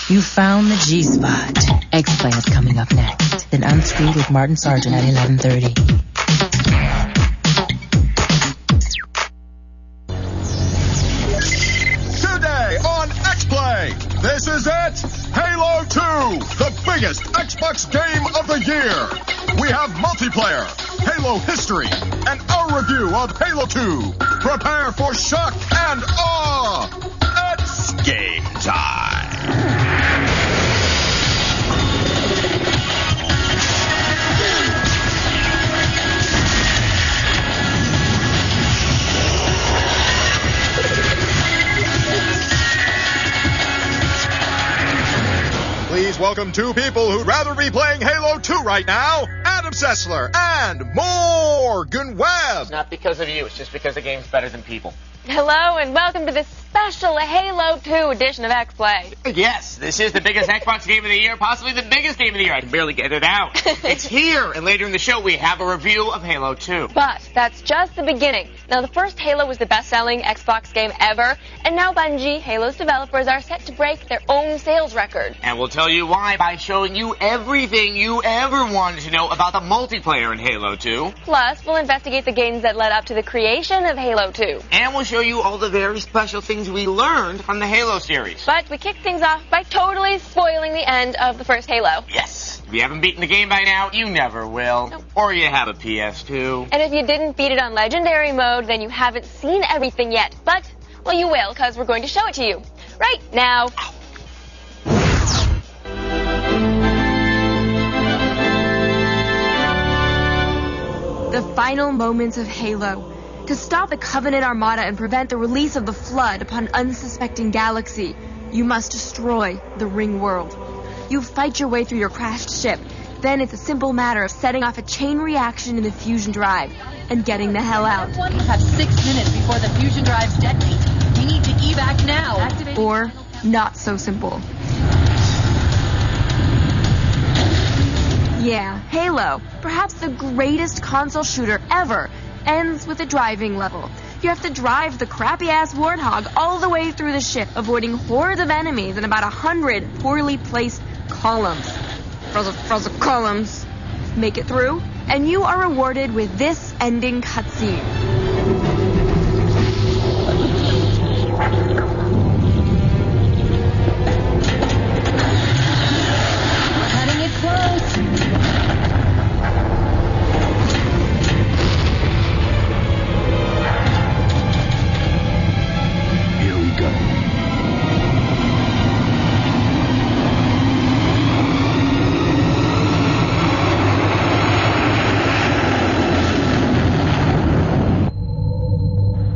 You found the G-Spot. X-Play is coming up next. Then Unscrewed with Martin Sargent at 11:30. Today on X-Play, this is it, Halo 2, the biggest Xbox game of the year. We have multiplayer, Halo history, and our review of Halo 2. Prepare for shock and awe. It's game time. Please welcome two people who'd rather be playing Halo 2 right now, Adam Sessler and Morgan Webb. Not because of you, it's just because the game's better than people. Hello and welcome to this special Halo 2 edition of X-Play. Yes, this is the biggest Xbox game of the year, possibly the biggest game of the year. I can barely get it out. It's here, and later in the show we have a review of Halo 2. But that's just the beginning. Now, the first Halo was the best-selling Xbox game ever, and now Bungie, Halo's developers, are set to break their own sales record. And we'll tell you why by showing you everything you ever wanted to know about the multiplayer in Halo 2. Plus, we'll investigate the games that led up to the creation of Halo 2. And we'll show you all the very special things we learned from the Halo series. But we kick things off by totally spoiling the end of the first Halo. Yes. If you haven't beaten the game by now, you never will. Nope. Or you have a PS2. And if you didn't beat it on Legendary mode, then you haven't seen everything yet. But, well, you will, because we're going to show it to you. Right now. The final moments of Halo. To stop the Covenant Armada and prevent the release of the Flood upon an unsuspecting galaxy, you must destroy the Ring World. You fight your way through your crashed ship. Then it's a simple matter of setting off a chain reaction in the fusion drive and getting the hell out. You have 6 minutes before the fusion drives detonate. We need to evac now. Or not so simple. Yeah, Halo, perhaps the greatest console shooter ever, ends with a driving level. You have to drive the crappy-ass Warthog all the way through the ship, avoiding hordes of enemies and about 100 poorly placed columns. Frozen columns. Make it through, and you are rewarded with this ending cutscene. Cutting it close. Here we go.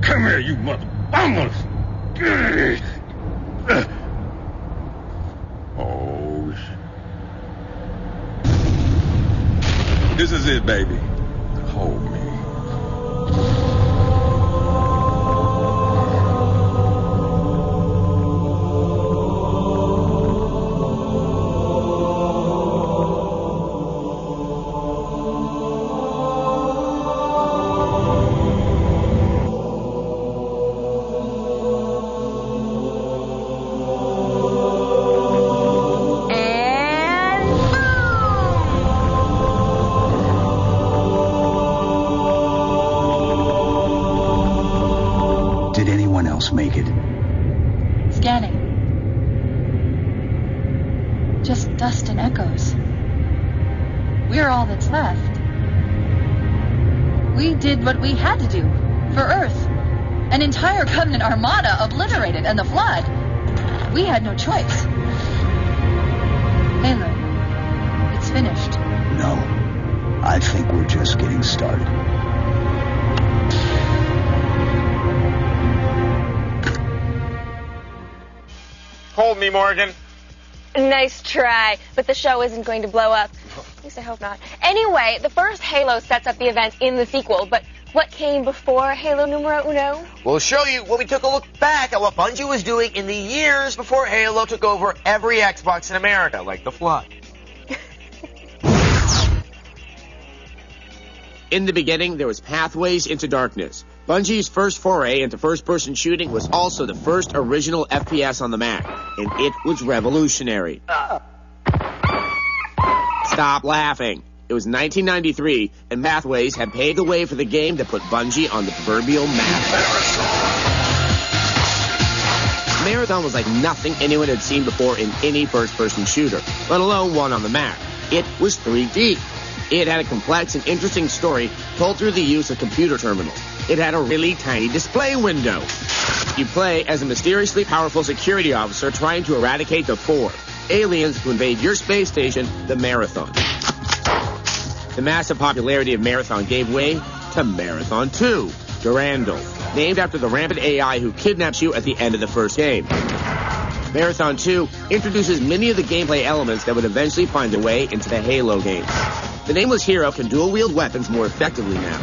Come here, you mother... Vamos! Oh, this is it, baby. Hold me. Make it. Scanning. Just dust and echoes. We're all that's left. We did what we had to do for Earth. An entire Covenant Armada obliterated, and the Flood. We had no choice. Halo, it's finished. No, I think we're just getting started. Hold me, Morgan. Nice try, but the show isn't going to blow up. At least I hope not. Anyway, the first Halo sets up the events in the sequel, but what came before Halo numero uno? We'll show you when we took a look back at what Bungie was doing in the years before Halo took over every Xbox in America, like the Flood. In the beginning, there was Pathways into Darkness. Bungie's first foray into first-person shooting was also the first original FPS on the Mac, and it was revolutionary. Stop laughing. It was 1993, and Mathways had paved the way for the game that put Bungie on the proverbial map. Marathon was like nothing anyone had seen before in any first-person shooter, let alone one on the Mac. It was 3D. It had a complex and interesting story told through the use of computer terminals. It had a really tiny display window. You play as a mysteriously powerful security officer trying to eradicate the Four, aliens who invade your space station, the Marathon. The massive popularity of Marathon gave way to Marathon 2, Durandal, named after the rampant AI who kidnaps you at the end of the first game. Marathon 2 introduces many of the gameplay elements that would eventually find their way into the Halo games. The nameless hero can dual-wield weapons more effectively now.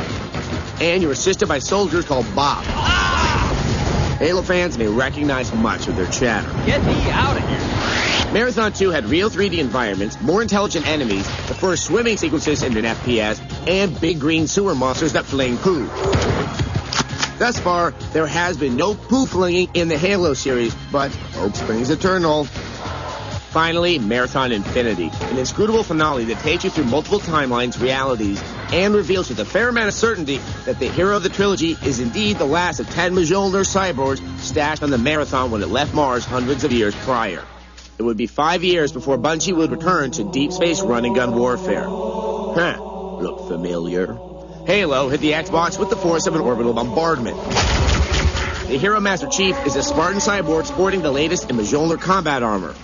And you're assisted by soldiers called Bob. Halo fans may recognize much of their chatter. Get me out of here. Marathon 2 had real 3D environments, more intelligent enemies, the first swimming sequences in an FPS, and big green sewer monsters that fling poo. Thus far, there has been no poo flinging in the Halo series, but hope springs eternal. Finally, Marathon Infinity, an inscrutable finale that takes you through multiple timelines, realities, and reveals with a fair amount of certainty that the hero of the trilogy is indeed the last of 10 Mjolnir cyborgs stashed on the Marathon when it left Mars hundreds of years prior. It would be 5 years before Bungie would return to deep space run-and-gun warfare. Look familiar? Halo hit the Xbox with the force of an orbital bombardment. The hero Master Chief is a Spartan cyborg sporting the latest in Mjolnir combat armor.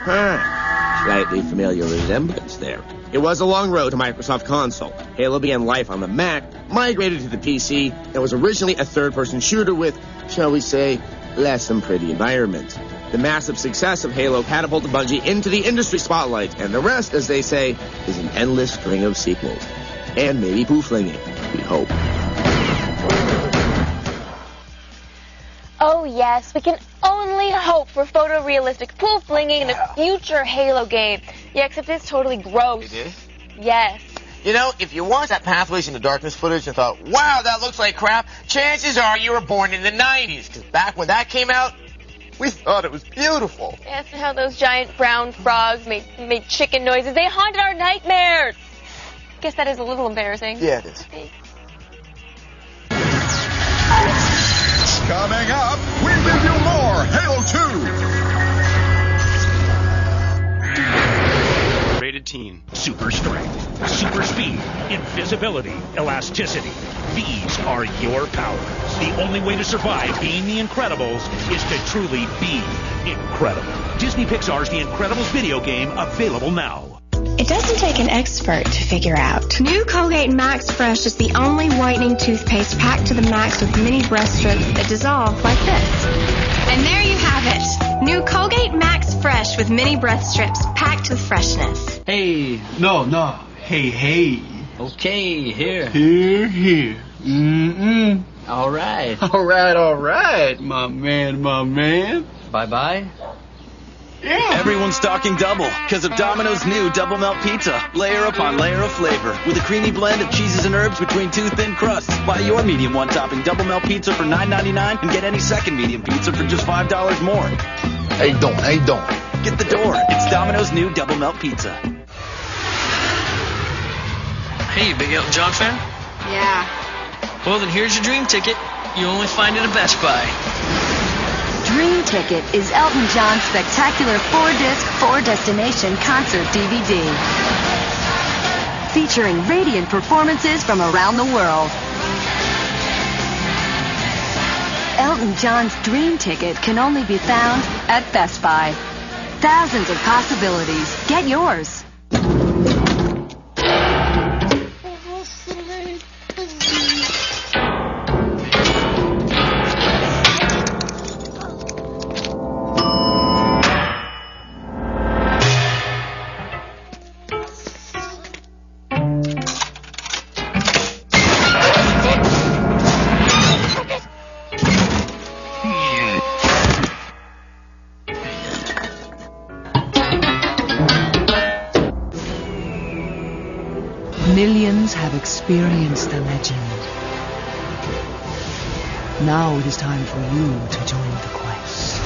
Slightly familiar resemblance there. It was a long road to Microsoft console. Halo began life on the Mac, migrated to the PC, and was originally a third-person shooter with, shall we say, less than pretty environments. The massive success of Halo catapulted Bungie into the industry spotlight, and the rest, as they say, is an endless string of sequels. And maybe poo-flinging, we hope. Oh yes, we can only hope for photorealistic poo-flinging in a future Halo game. Yeah, except it's totally gross. You did? Yes. You know, if you watched that Pathways into Darkness footage and thought, wow, that looks like crap, chances are you were born in the 90s, because back when that came out, we thought it was beautiful. Yes, and how those giant brown frogs made chicken noises. They haunted our nightmares. Guess that is a little embarrassing. Yeah, it is. Coming up, we give you more Halo 2. Rated teen. Super strength, super speed, invisibility, elasticity. These are your powers. The only way to survive being the Incredibles is to truly be incredible. Disney Pixar's The Incredibles video game, available now. It doesn't take an expert to figure out. New Colgate Max Fresh is the only whitening toothpaste packed to the max with mini breast strips that dissolve like this. And there you have it. New Colgate Max Fresh with mini breath strips packed with freshness. Hey. No. Hey. Okay, here. Here. All right. All right. My man. Bye-bye. Yeah. Everyone's talking double because of Domino's new double melt pizza. Layer upon layer of flavor with a creamy blend of cheeses and herbs between two thin crusts. Buy your medium one topping double melt pizza for $9.99 and get any second medium pizza for just $5 more. Hey, don't. Get the door. It's Domino's new double melt pizza. Hey, big Elton John fan? Yeah. Well, then here's your dream ticket. You only find it at Best Buy. Dream Ticket is Elton John's spectacular 4-disc, 4-destination concert DVD. Featuring radiant performances from around the world. Elton John's Dream Ticket can only be found at Best Buy. Thousands of possibilities. Get yours. Millions have experienced the legend. Now it is time for you to join the quest.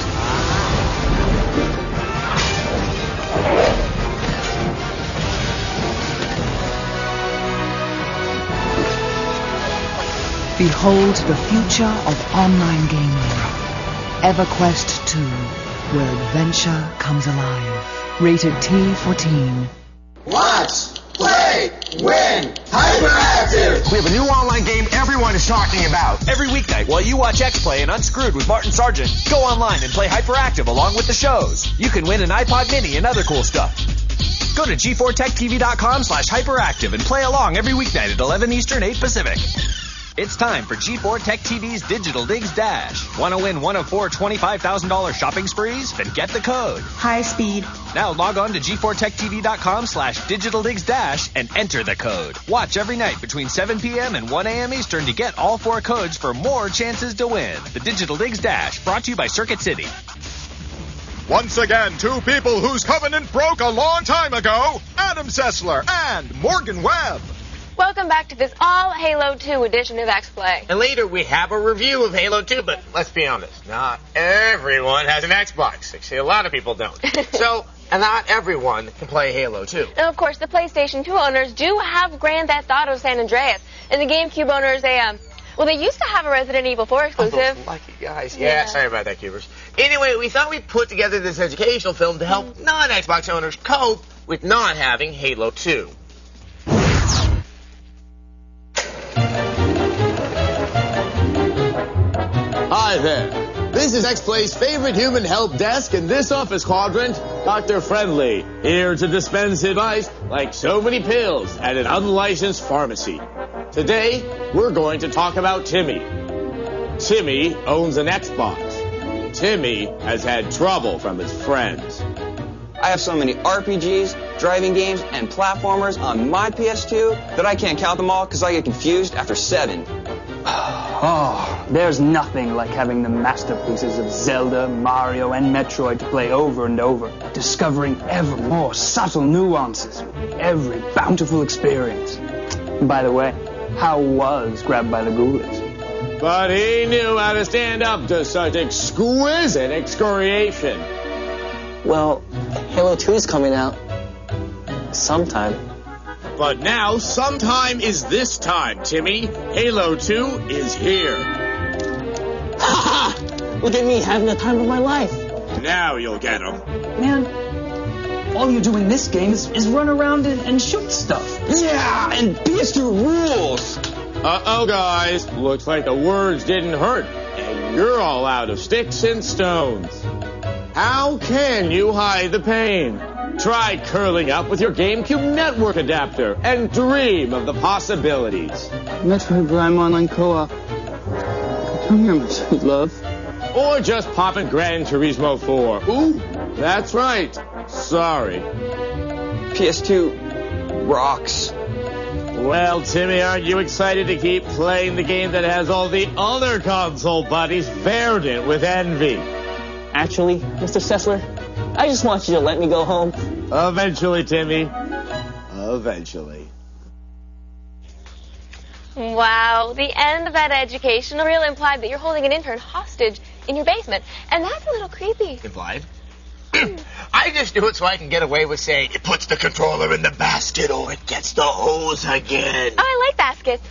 Behold the future of online gaming. Everquest II, where adventure comes alive. Rated T for Teen. Watch, play, win, Hyperactive! We have a new online game everyone is talking about. Every weeknight while you watch X-Play and Unscrewed with Martin Sargent, go online and play Hyperactive along with the shows. You can win an iPod Mini and other cool stuff. Go to G4ZDTechTV.com/hyperactive and play along every weeknight at 11 Eastern, 8 Pacific. It's time for G4 Tech TV's Digital Digs Dash. Want to win one of 4 $25,000 shopping sprees? Then get the code. High speed. Now log on to G4TechTV.com/Digital-Digs-Dash and enter the code. Watch every night between 7 p.m. and 1 a.m. Eastern to get all 4 codes for more chances to win. The Digital Digs Dash, brought to you by Circuit City. Once again, 2 people whose covenant broke a long time ago, Adam Sessler and Morgan Webb. Welcome back to this all Halo 2 edition of X-Play. And later we have a review of Halo 2, but let's be honest, not everyone has an Xbox. Actually, a lot of people don't. So, and not everyone can play Halo 2. Now, of course, the PlayStation 2 owners do have Grand Theft Auto San Andreas. And the GameCube owners, they used to have a Resident Evil 4 exclusive. Oh, lucky guys. Yeah, sorry about that, Cubers. Anyway, we thought we'd put together this educational film to help non-Xbox owners cope with not having Halo 2. Hi there. This is X-Play's favorite human help desk in this office quadrant, Dr. Friendly, here to dispense advice like so many pills at an unlicensed pharmacy. Today, we're going to talk about Timmy. Timmy owns an Xbox. Timmy has had trouble from his friends. I have so many RPGs, driving games, and platformers on my PS2 that I can't count them all because I get confused after 7. Oh, there's nothing like having the masterpieces of Zelda, Mario, and Metroid to play over and over, discovering ever more subtle nuances with every bountiful experience. By the way, how was Grabbed by the Ghoulies? But he knew how to stand up to such exquisite excoriation. Well, Halo 2 is coming out sometime. But now, sometime is this time, Timmy. Halo 2 is here. Ha ha! Look at me having the time of my life. Now you'll get him. Man, all you do in this game is run around and shoot stuff. Yeah, and PS2 rules. Uh-oh, guys. Looks like the words didn't hurt, and you're all out of sticks and stones. How can you hide the pain? Try curling up with your GameCube network adapter and dream of the possibilities. Metroid Prime Online Co-op. Come here, my sweet love. Or just pop in Gran Turismo 4. Ooh, that's right. Sorry. PS2 rocks. Well, Timmy, aren't you excited to keep playing the game that has all the other console buddies verdant with envy? Actually, Mr. Sessler, I just want you to let me go home. Eventually, Timmy. Eventually. Wow, the end of that educational reel implied that you're holding an intern hostage in your basement, and that's a little creepy. Implied? I just do it so I can get away with saying it puts the controller in the basket or it gets the hose again. Oh, I like baskets.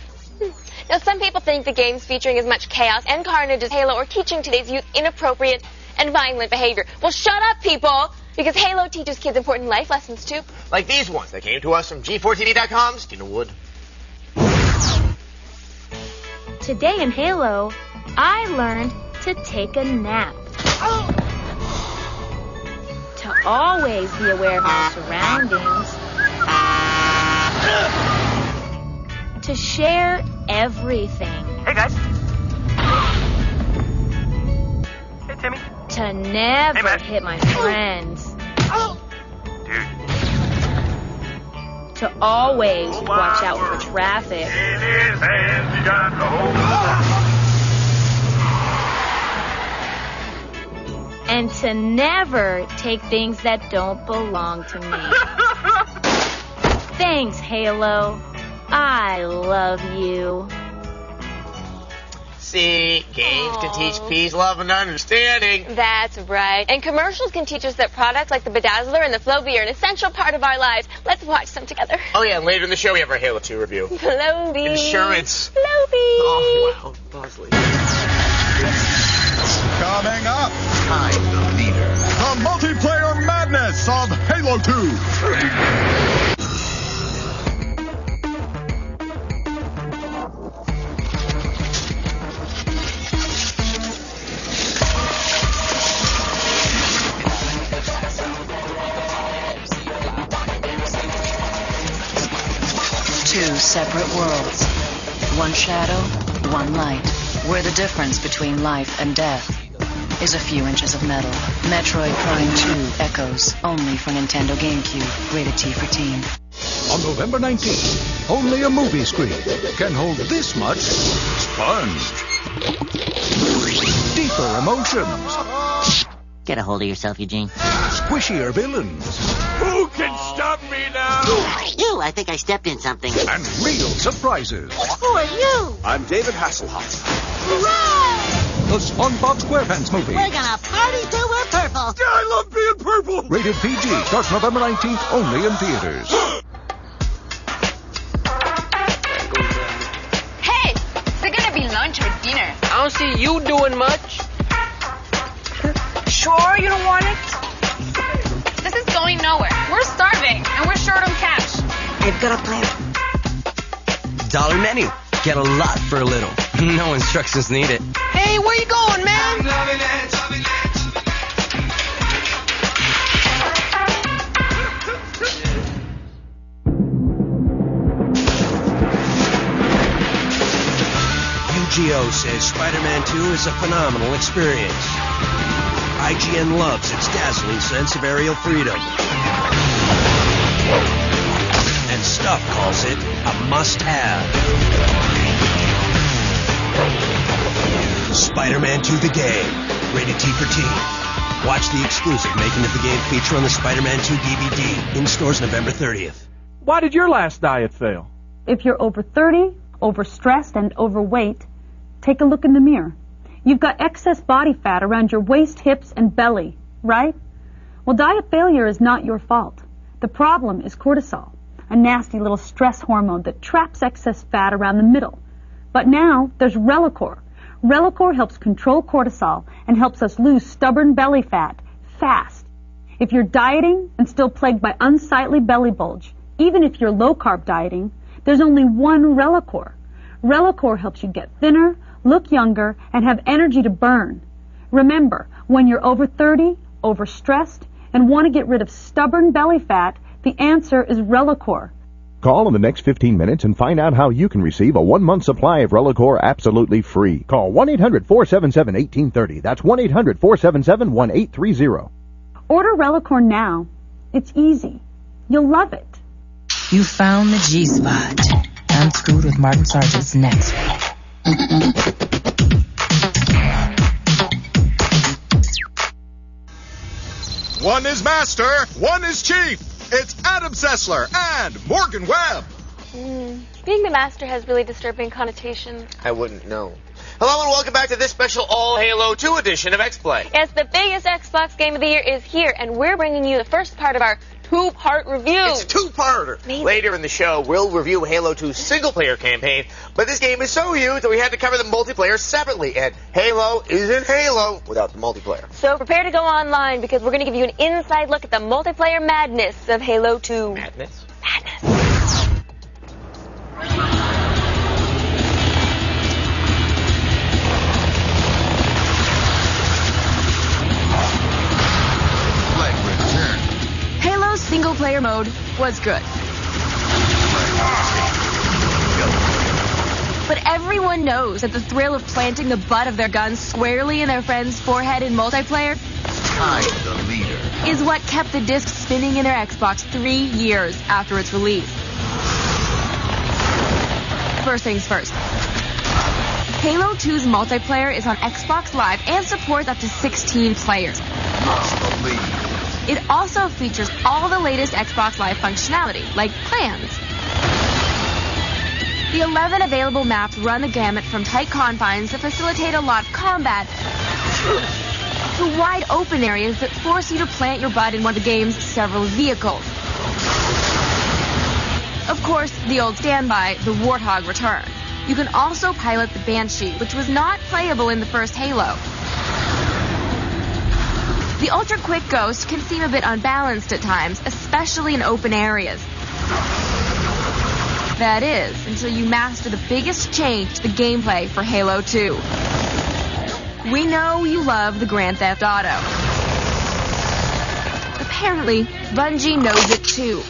Now, some people think the games featuring as much chaos and carnage as Halo are teaching today's youth inappropriate and violent behavior. Well, shut up, people, because Halo teaches kids important life lessons, too. Like these ones that came to us from G4ZDTechTV's Tina Wood. Today in Halo, I learned to take a nap. To always be aware of my surroundings. To share everything. Hey, guys. Hey, Timmy. To never hit my friends. Dude. To always watch out for traffic. In his hands, he got the whole And to never take things that don't belong to me. Thanks, Halo. I love you. See, games can teach peace, love, and understanding. That's right. And commercials can teach us that products like the Bedazzler and the Flowbee are an essential part of our lives. Let's watch some together. Oh, yeah, and later in the show we have our Halo 2 review. Flowbee. Insurance. Flowbee. Oh, wow, Bosley. Coming up, I'm the leader. the multiplayer madness of Halo 2. 2 separate worlds. One shadow, one light. Where the difference between life and death is a few inches of metal. Metroid Prime 2 Echoes, only for Nintendo GameCube. Rated T for Teen. On November 19th, only a movie screen can hold this much sponge. Deeper emotions. Get a hold of yourself, Eugene. Squishier villains. Who can stop me now? You, I think I stepped in something. And real surprises. Who are you? I'm David Hasselhoff. Hooray! The SpongeBob SquarePants movie. We're gonna party till we're purple. I love being purple. Rated PG. Starts November 19th, only in theaters. Hey, is it gonna be lunch or dinner? I don't see you doing much. Sure you don't want it? This is going nowhere. We're starving, and we're short on cash. I've got a plan. $1 menu. Get a lot for a little. No instructions needed. Hey, where you going, man? UGO says Spider-Man 2 is a phenomenal experience. IGN loves its dazzling sense of aerial freedom. And Stuff calls it a must-have. Spider-Man 2 the game. Rated T for Teen. Watch the exclusive Making of the Game feature on the Spider-Man 2 DVD. In stores November 30th. Why did your last diet fail? If you're over 30, overstressed, and overweight, take a look in the mirror. You've got excess body fat around your waist, hips, and belly, right? Well, diet failure is not your fault. The problem is cortisol, a nasty little stress hormone that traps excess fat around the middle. But now there's Relacore. Relacore helps control cortisol and helps us lose stubborn belly fat fast. If you're dieting and still plagued by unsightly belly bulge, even if you're low-carb dieting, there's only one Relacore. Relacore helps you get thinner, look younger, and have energy to burn. Remember, when you're over 30, overstressed, and want to get rid of stubborn belly fat, the answer is Relacore. Call in the next 15 minutes and find out how you can receive a 1-month supply of Relacore absolutely free. Call 1-800-477-1830. That's 1-800-477-1830. Order Relacore now. It's easy. You'll love it. You found the G-Spot. Unscrewed with Martin Sargent's next week. One is master, one is chief. It's Adam Sessler and Morgan Webb. Being the master has really disturbing connotations. I wouldn't know. Hello and welcome back to this special All Halo 2 edition of X-Play. Yes, the biggest Xbox game of the year is here, and we're bringing you the first part of our two-part review. It's a two-parter. Later in the show, we'll review Halo 2's single-player campaign, but this game is so huge that we had to cover the multiplayer separately, and Halo isn't Halo without the multiplayer. So prepare to go online, because we're going to give you an inside look at the multiplayer madness of Halo 2. Madness? Madness. Halo's single-player mode was good. But everyone knows that the thrill of planting the butt of their guns squarely in their friend's forehead in multiplayer I'm the leader. is what kept the disc spinning in their Xbox 3 years after its release. First things first. Halo 2's multiplayer is on Xbox Live and supports up to 16 players. Must believe. It also features all the latest Xbox Live functionality, like plans. The 11 available maps run the gamut from tight confines that facilitate a lot of combat to wide open areas that force you to plant your butt in one of the game's several vehicles. Of course, the old standby, the Warthog, returns. You can also pilot the Banshee, which was not playable in the first Halo. The ultra-quick Ghost can seem a bit unbalanced at times, especially in open areas. That is, until you master the biggest change to the gameplay for Halo 2. We know you love the Grand Theft Auto. Apparently, Bungie knows it too.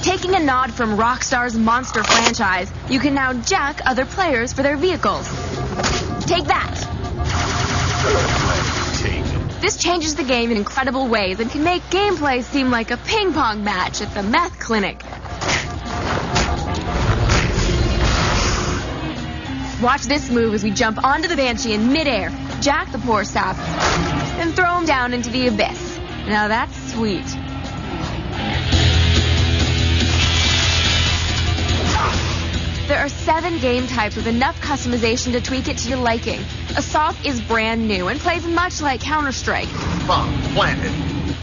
Taking a nod from Rockstar's Monster franchise, you can now jack other players for their vehicles. Take that! This changes the game in incredible ways and can make gameplay seem like a ping-pong match at the meth clinic. Watch this move as we jump onto the Banshee in midair, jack the poor sap, and throw him down into the abyss. Now that's sweet. There are 7 game types with enough customization to tweak it to your liking. Assault is brand new and plays much like Counter-Strike. Bomb planted.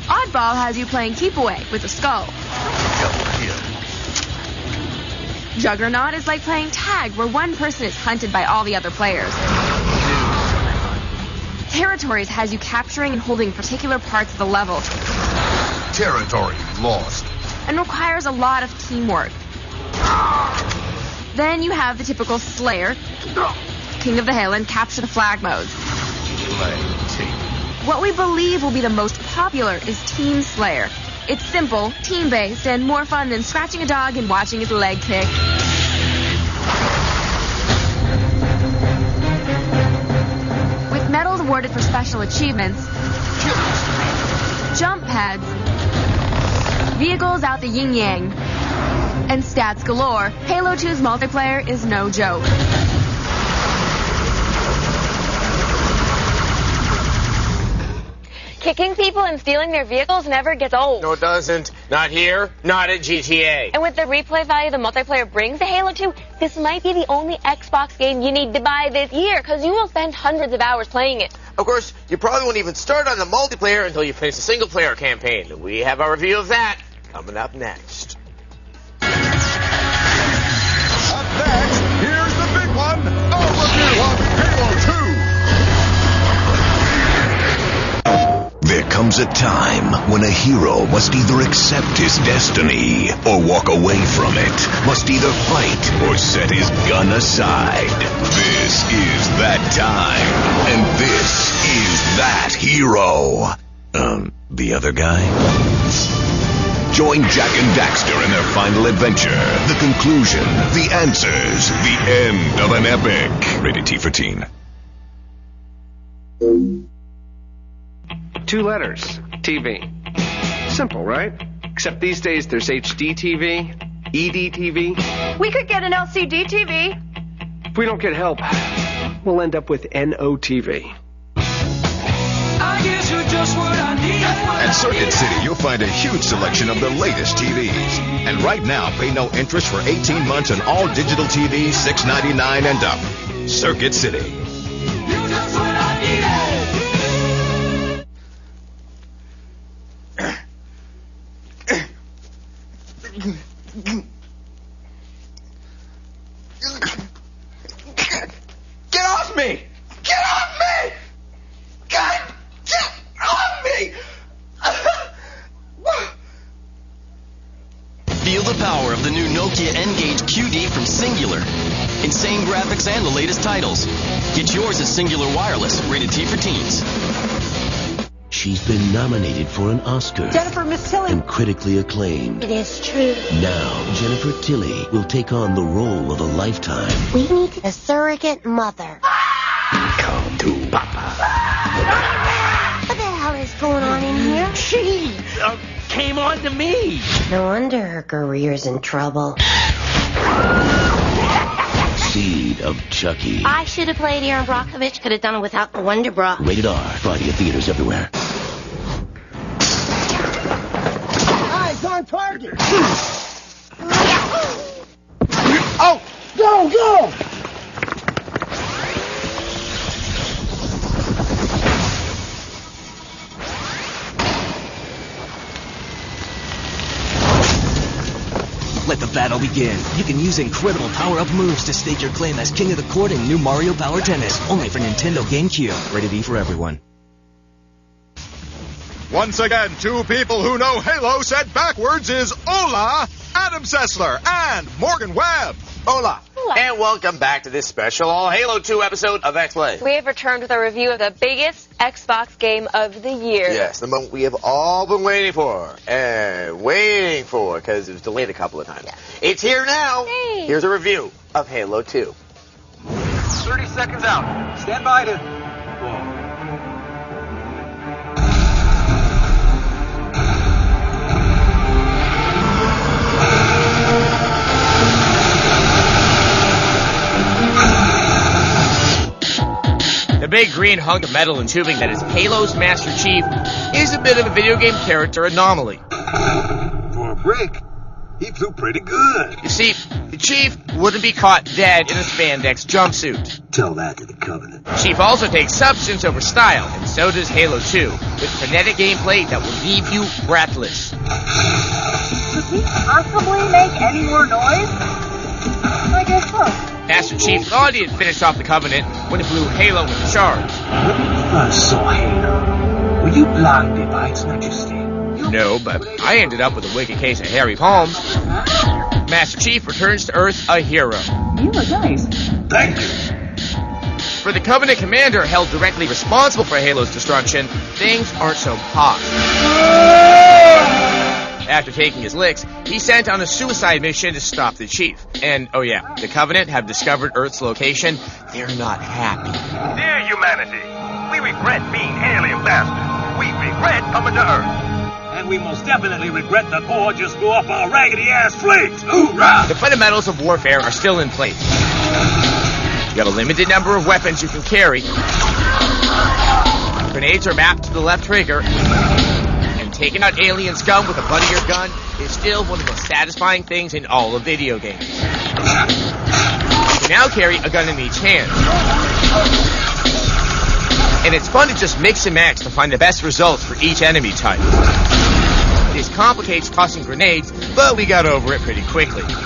Oddball has you playing Keep Away with a skull. Juggernaut is like playing tag, where one person is hunted by all the other players. Territories has you capturing and holding particular parts of the level. Territory lost. And requires a lot of teamwork. Then you have the typical Slayer, King of the Hill, and Capture the Flag modes. What we believe will be the most popular is Team Slayer. It's simple, team-based, and more fun than scratching a dog and watching its leg kick. With medals awarded for special achievements, jump pads, vehicles out the yin-yang, and stats galore, Halo 2's multiplayer is no joke. Kicking people and stealing their vehicles never gets old. No, it doesn't. Not here, not at GTA. And with the replay value the multiplayer brings to Halo 2, this might be the only Xbox game you need to buy this year, because you will spend hundreds of hours playing it. Of course, you probably won't even start on the multiplayer until you finish the single-player campaign. We have our review of that coming up next. Up next, here's the big one, a review of Halo 2. There comes a time when a hero must either accept his destiny or walk away from it, must either fight or set his gun aside. This is that time, and this is that hero. The other guy? Join Jack and Daxter in their final adventure, the conclusion, the answers, the end of an epic. Rated T for Teen. 2 letters. TV. Simple, right? Except these days there's HD TV, ED TV. We could get an LCD TV. If we don't get help, we'll end up with NOTV. I guess you're just what I need. At Circuit City, you'll find a huge selection of the latest TVs. And right now, pay no interest for 18 months on all digital TVs, $6.99 and up. Circuit City. You're just what I needed. Get off me! Get off me! God, get off me! Feel the power of the new Nokia N-Gage QD from Singular. Insane graphics and the latest titles. Get yours at Singular Wireless, rated T for teens. She's been nominated for an Oscar. Jennifer, Miss Tilly. And critically acclaimed. It is true. Now, Jennifer Tilly will take on the role of a lifetime. We need a surrogate mother. Come to Papa. What the hell is going on in here? She came on to me. No wonder her career's in trouble. Seed of Chucky. I should have played Aaron Brockovich. Could have done it without the Wonder Bra. Rated R. Friday at theaters everywhere. Eyes on target. Oh! Go! Let the battle begin. You can use incredible power-up moves to stake your claim as King of the Court in new Mario Power Tennis, only for Nintendo GameCube. Rated E for everyone. Once again, two people who know Halo said backwards is Ola, Adam Sessler, and Morgan Webb. Hola. And welcome back to this special All Halo 2 episode of X-Play. We have returned with a review of the biggest Xbox game of the year. Yes, the moment we have all been waiting for. Because it was delayed a couple of times. Yeah. It's here now. Hey. Here's a review of Halo 2. 30 seconds out. Stand by to... Whoa. The big green hunk of metal and tubing that is Halo's Master Chief is a bit of a video game character anomaly. For a break, he flew pretty good. You see, the Chief wouldn't be caught dead in a spandex jumpsuit. Tell that to the Covenant. Chief also takes substance over style, and so does Halo 2, with frenetic gameplay that will leave you breathless. Could he possibly make any more noise? I guess so. Master Chief thought he had finished off the Covenant when it blew Halo with a charge. When you first saw Halo, were you blinded by its majesty? No, but I ended up with a wicked case of hairy palms. Master Chief returns to Earth a hero. You look nice. Thank you. For the Covenant commander held directly responsible for Halo's destruction, things aren't so hot. After taking his licks, he sent on a suicide mission to stop the Chief. And, oh yeah, the Covenant have discovered Earth's location. They're not happy. Dear humanity, we regret being alien bastards. We regret coming to Earth. And we most definitely regret the Corps just blew up our raggedy-ass fleet. Hoorah! The fundamentals of warfare are still in place. You have a limited number of weapons you can carry. Grenades are mapped to the left trigger. Taking out alien scum with a butt of your gun is still one of the most satisfying things in all of video games. You can now carry a gun in each hand. And it's fun to just mix and match to find the best results for each enemy type. This complicates tossing grenades, but we got over it pretty quickly. Grenade!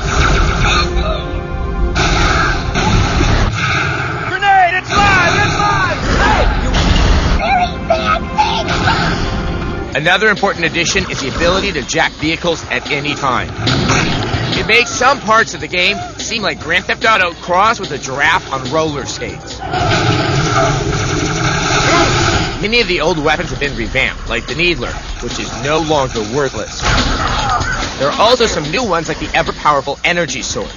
It's live! It's live! Hey! You very bad thing! Another important addition is the ability to jack vehicles at any time. It makes some parts of the game seem like Grand Theft Auto crossed with a giraffe on roller skates. Many of the old weapons have been revamped, like the Needler, which is no longer worthless. There are also some new ones like the ever-powerful Energy Sword.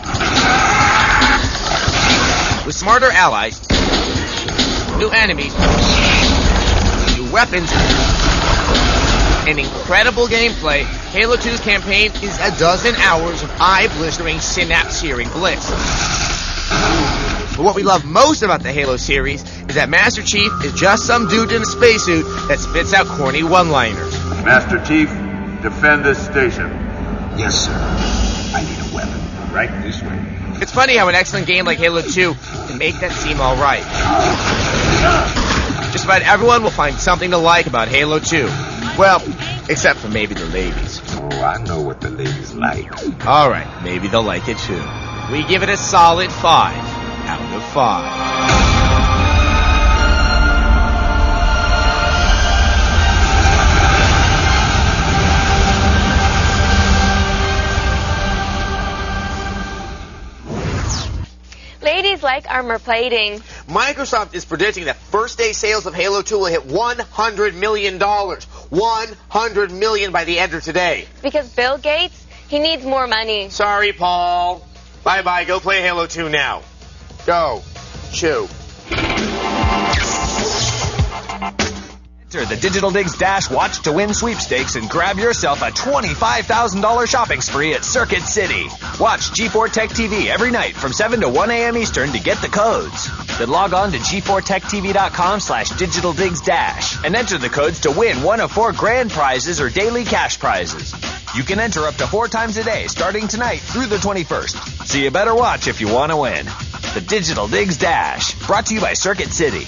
With smarter allies, new enemies, new weapons, and incredible gameplay, Halo 2's campaign is a dozen hours of eye-blistering, synapse-searing bliss. But what we love most about the Halo series is that Master Chief is just some dude in a spacesuit that spits out corny one-liners. Master Chief, defend this station. Yes, sir. I need a weapon. Right this way. It's funny how an excellent game like Halo 2 can make that seem alright. Just about everyone will find something to like about Halo 2. Well, except for maybe the ladies. Oh, I know what the ladies like. Alright, maybe they'll like it too. We give it a solid 5 out of 5. Ladies like armor plating. Microsoft is predicting that first-day sales of Halo 2 will hit $100 million. $100 million by the end of today. Because Bill Gates, he needs more money. Sorry, Paul. Bye-bye. Go play Halo 2 now. Go. Chew. Enter the Digital Digs Dash Watch to Win sweepstakes and grab yourself a $25,000 shopping spree at Circuit City. Watch G4ZDTechTV every night from 7 to 1 a.m. Eastern to get the codes. Then log on to G4ZDTechTV.com/Digital Digs Dash and enter the codes to win one of 4 grand prizes or daily cash prizes. You can enter up to 4 times a day starting tonight through the 21st. So you better watch if you want to win. The Digital Digs Dash, brought to you by Circuit City.